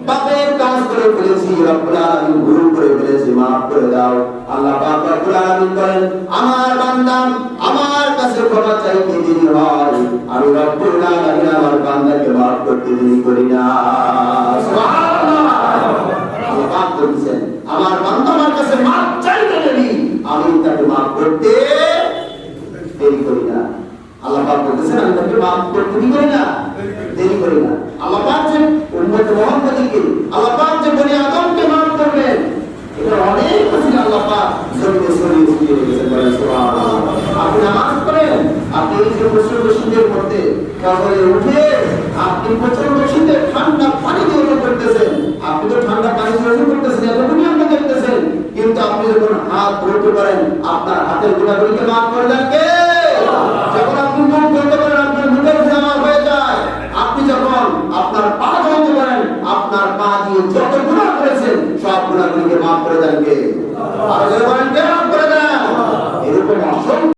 পাপের কাজ করে ফেলেছি, রব্বুল আলামিন ভুল করে ফেলেছি, মাফ করে দাও। আল্লাহ পাক রব্বুল আলামিন বলেন, আমার বান্দা আমার কাছে ক্ষমা চাইতে দেরি হয়, আমি রব্বুল আলামিন আমার বান্দাকে মাফ করতে দেরি করি না। সুবহানাল্লাহ। আল্লাহ পাক বলেছেন, আমার বান্দা আমার কাছে মাফ চাইতে দেরি, আমি তাকে মাফ করতে দেরি করি না। আল্লাহ পাক বলেছেন, আমি তাকে মাফ করতে দেরি না, দেরি করি না। আল্লাহ পাক যে উম্মত মুহাম্মাদীকে, আল্লাহ পাক যে বনি আদমকে মাফ করবেন, এটা অনেক কিছু আল্লাহ পাক জমিনে ছড়িয়ে রেখেছেন। বলেন সুবহানাল্লাহ। আপনি নামাজ পড়েন, আপনি এই যে প্রচন্ড শীতের মধ্যে ফজরে উঠে আপনি প্রচন্ড শীতে ঠান্ডা পানি দিয়ে ওযু করতেছেন, আপনি তো ঠান্ডা পানি দিয়ে ওযু করতেছেন, এতটুকুই আপনি দেখতেছেন, কিন্তু আপনি যখন হাত ধরতে পারেন, আপনার হাতের গুনাহগুলোকে মাফ করে দেন কে? যখন আপনি মুখ ধরতে পারেন, আপনার মুখের গুনাহ মাফ হয়ে যায়। আপনি যখন আপনার পা ধরতে পারেন, আপনার পা দিয়ে যত গুনাহ করেছেন সব গুনাহগুলোকে মাফ করে দেন কে? আর